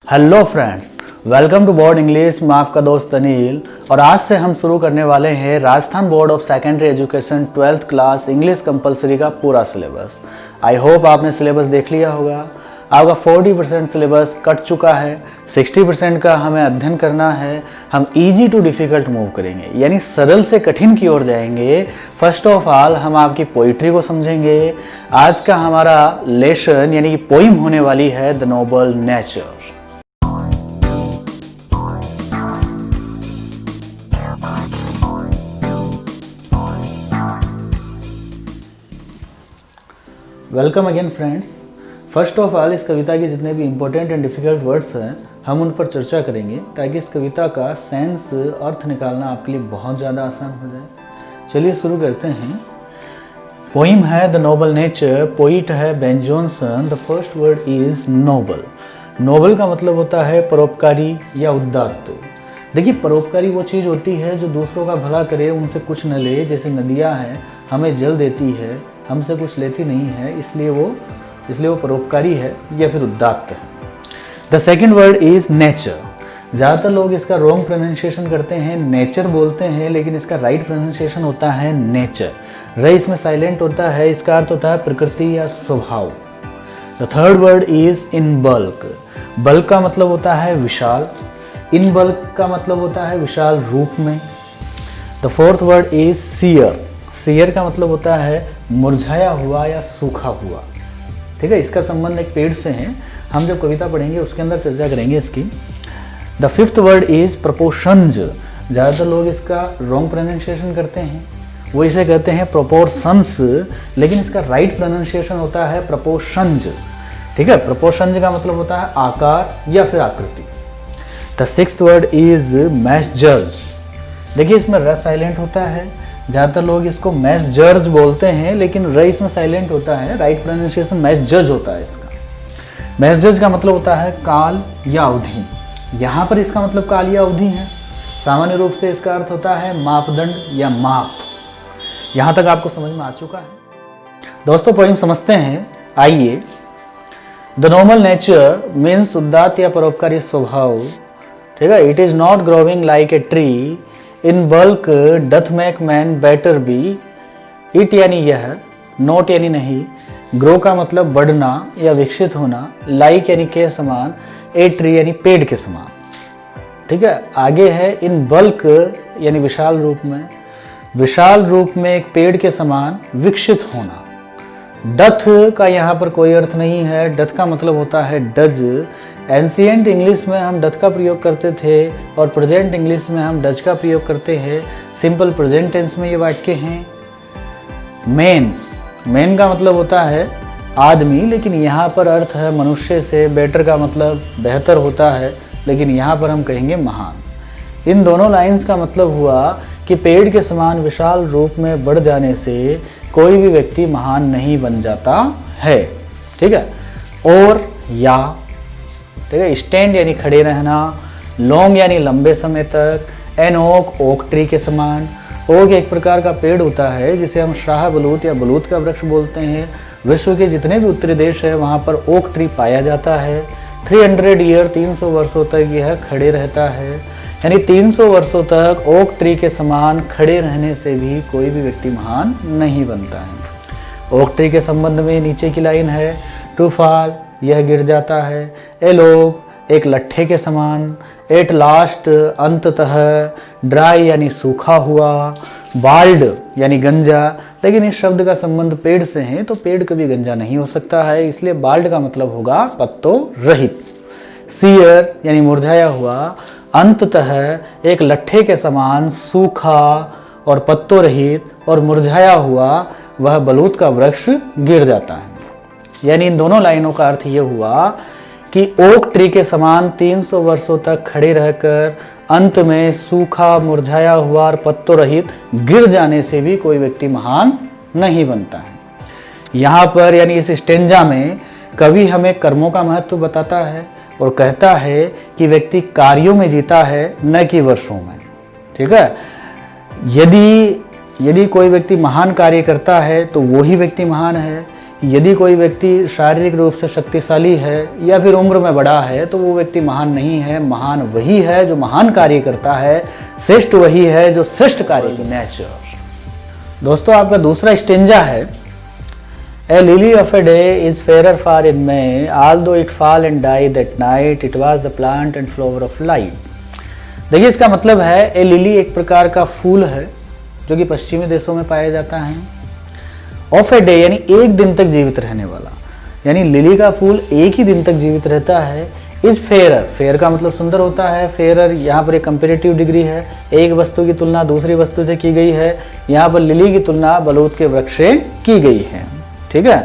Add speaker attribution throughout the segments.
Speaker 1: Hello friends, welcome to board English. मैं आपका दोस्त अनिल और आज से हम शुरू करने वाले हैं Rajasthan board of secondary education 12th class English compulsory का पूरा सिलेबस। आई होप आपने सिलेबस देख लिया होगा। आपका 40% सिलेबस कट चुका है, 60% का हमें अध्ययन करना है। हम इजी टू डिफ़िकल्ट मूव करेंगे, यानी सरल से कठिन की ओर जाएंगे। फर्स्ट ऑफ ऑल हम आपकी पोइट्री को समझेंगे। आज का हमारा लेसन यानी कि पोइम होने वाली है the noble nature. Welcome again friends. First of all इस कविता के जितने भी इम्पोर्टेंट एंड डिफ़िकल्ट वर्ड्स हैं हम उन पर चर्चा करेंगे ताकि इस कविता का सेंस अर्थ निकालना आपके लिए बहुत ज़्यादा आसान हो जाए। चलिए शुरू करते हैं। पोइम है द नोबल नेचर, पोइट है Ben Johnson. The first word is noble. Noble का मतलब होता है परोपकारी या उदात्त। देखिए, परोपकारी वो चीज़ होती है जो दूसरों का भला करे, उनसे कुछ न ले। जैसे नदियाँ हैं, हमें जल देती है, हमसे कुछ लेती नहीं है, इसलिए वो परोपकारी है या फिर उदात्त है। The second word is nature. ज़्यादातर लोग इसका रॉन्ग प्रोनाउंसिएशन करते हैं, नेचर बोलते हैं, लेकिन इसका राइट प्रोनाउंसिएशन होता है नेचर। रे इसमें साइलेंट होता है, इसका अर्थ होता है प्रकृति या स्वभाव। The third word is in bulk. Bulk का मतलब होता है विशाल, इन बल्क का मतलब होता है विशाल रूप में। The fourth word is sere. Sere का मतलब होता है मुरझाया हुआ या सूखा हुआ। ठीक है, इसका संबंध एक पेड़ से है। हम जब कविता पढ़ेंगे उसके अंदर चर्चा करेंगे इसकी। The fifth word is prepositions. ज़्यादातर लोग इसका रॉन्ग प्रोनाउंसिएशन करते हैं, वो इसे कहते हैं प्रोपोर्शंस, लेकिन इसका राइट प्रोनाउंसिएशन होता है प्रपोशंस। ठीक है, प्रपोशंस का मतलब होता है आकार या फिर आकृति। The sixth word is messengers. देखिए, इसमें र साइलेंट होता है, ज़्यादातर लोग इसको मैसेजर्स बोलते हैं, लेकिन र इसमें साइलेंट होता है। राइट प्रोनाउंसिएशन मैसेजर्स होता है इसका। मैसेजर्स का मतलब होता है काल या अवधि। यहाँ पर इसका मतलब काल या अवधि है। सामान्य रूप से इसका अर्थ होता है मापदंड या माप। यहाँ तक आपको समझ में आ चुका है। दोस्तों, पोइम समझते हैं, आइए। द नॉर्मल नेचर मीन्स उदात्त या परोपकारी स्वभाव। ठीक है, it is not growing like a tree in bulk doth make man better be. It यानी यह, नोट यानी नहीं, ग्रो का मतलब बढ़ना या विकसित होना, लाइक यानी के समान, ए ट्री यानी पेड़ के समान। ठीक है, आगे है इन बल्क यानी विशाल रूप में, विशाल रूप में एक पेड़ के समान विकसित होना। डथ का यहाँ पर कोई अर्थ नहीं है, डथ का मतलब होता है डज। एंशिएंट इंग्लिश में हम डथ का प्रयोग करते थे और प्रेजेंट इंग्लिश में हम डज का प्रयोग करते हैं। सिंपल प्रेजेंट टेंस में ये वाक्य हैं। मैन का मतलब होता है आदमी, लेकिन यहाँ पर अर्थ है मनुष्य से। बेटर का मतलब बेहतर होता है, लेकिन यहाँ पर हम कहेंगे महान। इन दोनों लाइंस का मतलब हुआ कि पेड़ के समान विशाल रूप में बढ़ जाने से कोई भी व्यक्ति महान नहीं बन जाता है। ठीक है, और या, ठीक है, स्टैंड यानी खड़े रहना, लॉन्ग यानी लंबे समय तक, एन ओक ट्री के समान। ओक एक प्रकार का पेड़ होता है जिसे हम शाह बलूत या बलूत का वृक्ष बोलते हैं। विश्व के जितने भी उत्तरी देश है वहाँ पर ओक ट्री पाया जाता है। 300 ईयर 300 वर्षों तक यह खड़े रहता है, यानी 300 वर्षों तक ओक ट्री के समान खड़े रहने से भी कोई भी व्यक्ति महान नहीं बनता है। ओक ट्री के संबंध में नीचे की लाइन है, टू फॉल यह गिर जाता है, ए लोग एक लट्ठे के समान, एट लास्ट अंततः, ड्राई यानी सूखा हुआ, बाल्ड यानी गंजा। लेकिन इस शब्द का संबंध पेड़ से है तो पेड़ कभी गंजा नहीं हो सकता है, इसलिए बाल्ड का मतलब होगा पत्तों रहित। सियर यानी मुरझाया हुआ, अंततः एक लट्ठे के समान सूखा और पत्तों रहित और मुरझाया हुआ वह बलूत का वृक्ष गिर जाता है। यानी इन दोनों लाइनों का अर्थ यह हुआ कि ओक ट्री के समान 300 वर्षों तक खड़े रहकर अंत में सूखा, मुरझाया हुआ और पत्तों रहित गिर जाने से भी कोई व्यक्ति महान नहीं बनता है। यहाँ पर यानी इस स्टेंजा में कवि हमें कर्मों का महत्व बताता है और कहता है कि व्यक्ति कार्यों में जीता है न कि वर्षों में। ठीक है, यदि कोई व्यक्ति महान कार्य करता है तो वही व्यक्ति महान है, कि यदि कोई व्यक्ति शारीरिक रूप से शक्तिशाली है या फिर उम्र में बड़ा है तो वो व्यक्ति महान नहीं है। महान वही है जो महान कार्य करता है, श्रेष्ठ वही है जो श्रेष्ठ कार्य करता है। नेचर। दोस्तों आपका दूसरा स्टेंजा है, A lily of a day is fairer far in May, although it fall and die that night, it was the plant and flower of life। देखिए इसका मतलब है, ए लिली एक प्रकार का फूल है जो कि पश्चिमी देशों में पाया जाता है। ऑफ ए डे यानी एक दिन तक जीवित रहने वाला, यानी लिली का फूल एक ही दिन तक जीवित रहता है। इज फेयर, फेयर का मतलब सुंदर होता है। फेयरर यहाँ पर एक कंपेरेटिव डिग्री है, एक वस्तु की तुलना दूसरी वस्तु से की गई है। यहाँ पर लिली की तुलना बलूत के वृक्ष से की गई है। ठीक है।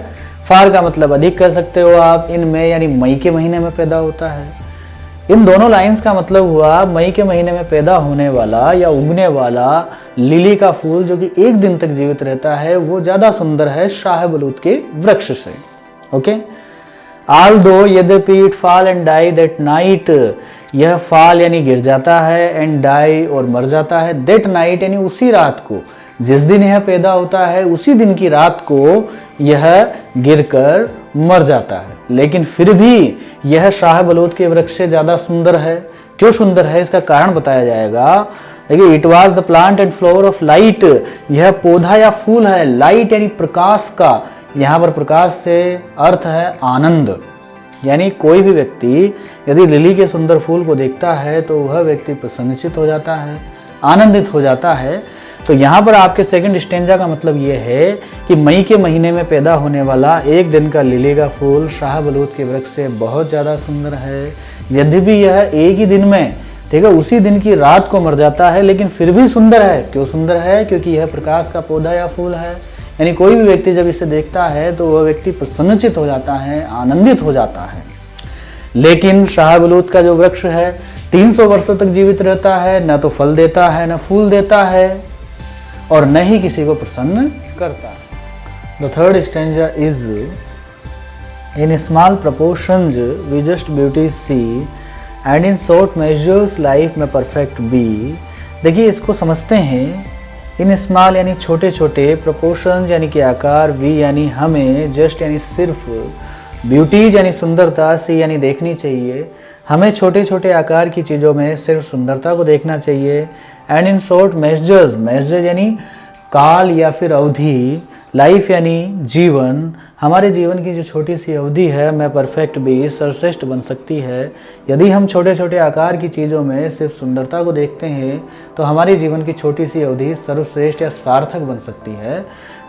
Speaker 1: फार का मतलब अधिक कर सकते हो आप। इन में यानी मई के महीने में पैदा होता है। इन दोनों लाइंस का मतलब हुआ मई के महीने में पैदा होने वाला या उगने वाला लिली का फूल जो कि एक दिन तक जीवित रहता है वो ज्यादा सुंदर है शाहबलूत के वृक्ष से। ओके। Although यद्यपि it fall and die that night, यह फॉल यानी गिर जाता है, एंड डाई और मर जाता है, दैट नाइट यानी उसी रात को, जिस दिन यह पैदा होता है उसी दिन की रात को यह गिरकर मर जाता है। लेकिन फिर भी यह शाहबलूत के वृक्ष से ज्यादा सुंदर है। क्यों सुंदर है इसका कारण बताया जाएगा। देखिए, it was the plant and flower of light, यह पौधा या फूल है लाइट यानी प्रकाश का। यहाँ पर प्रकाश से अर्थ है आनंद, यानी कोई भी व्यक्ति यदि लिली के सुंदर फूल को देखता है तो वह व्यक्ति प्रसन्नचित हो जाता है, आनंदित हो जाता है। तो यहाँ पर आपके सेकंड स्टेंजा का मतलब ये है कि मई के महीने में पैदा होने वाला एक दिन का लिली का फूल शाहबलूत के वृक्ष से बहुत ज़्यादा सुंदर है। यद्यपि यह एक ही दिन में, ठीक है, उसी दिन की रात को मर जाता है, लेकिन फिर भी सुंदर है। क्यों सुंदर है? क्योंकि यह प्रकाश का पौधा या फूल है। यानी कोई भी व्यक्ति जब इसे देखता है तो वह व्यक्ति प्रसन्नचित हो जाता है, आनंदित हो जाता है। लेकिन शाहबलूत का जो वृक्ष है 300 वर्षों तक जीवित रहता है, न तो फल देता है, न फूल देता है, और न ही किसी को प्रसन्न करता है। The third stanza is in small proportions we just beauty see and in short measures life में perfect be। देखिए इसको समझते हैं। इन स्मॉल यानी छोटे छोटे, प्रोपोर्शंस यानी कि आकार, वी यानी हमें, जस्ट यानी सिर्फ, ब्यूटीज यानी सुंदरता, सी यानी देखनी चाहिए। हमें छोटे छोटे आकार की चीज़ों में सिर्फ सुंदरता को देखना चाहिए। And in short measures, measures यानी काल या फिर अवधि, लाइफ यानी जीवन, हमारे जीवन की जो छोटी सी अवधि है मैं परफेक्ट भी, सर्वश्रेष्ठ बन सकती है। यदि हम छोटे छोटे आकार की चीज़ों में सिर्फ सुंदरता को देखते हैं तो हमारे जीवन की छोटी सी अवधि सर्वश्रेष्ठ या सार्थक बन सकती है।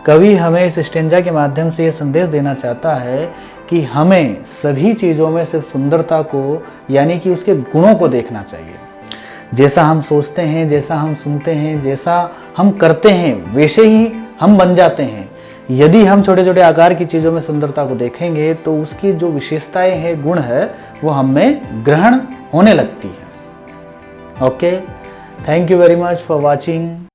Speaker 1: कवि हमें इस स्टेंजा के माध्यम से ये संदेश देना चाहता है कि हमें सभी चीज़ों में सिर्फ सुंदरता को यानी कि उसके गुणों को देखना चाहिए। जैसा हम सोचते हैं, जैसा हम सुनते हैं, जैसा हम करते हैं, वैसे ही हम बन जाते हैं। यदि हम छोटे छोटे आकार की चीज़ों में सुंदरता को देखेंगे तो उसकी जो विशेषताएं हैं, गुण है, वो हमें ग्रहण होने लगती है। Okay, thank you very much for watching.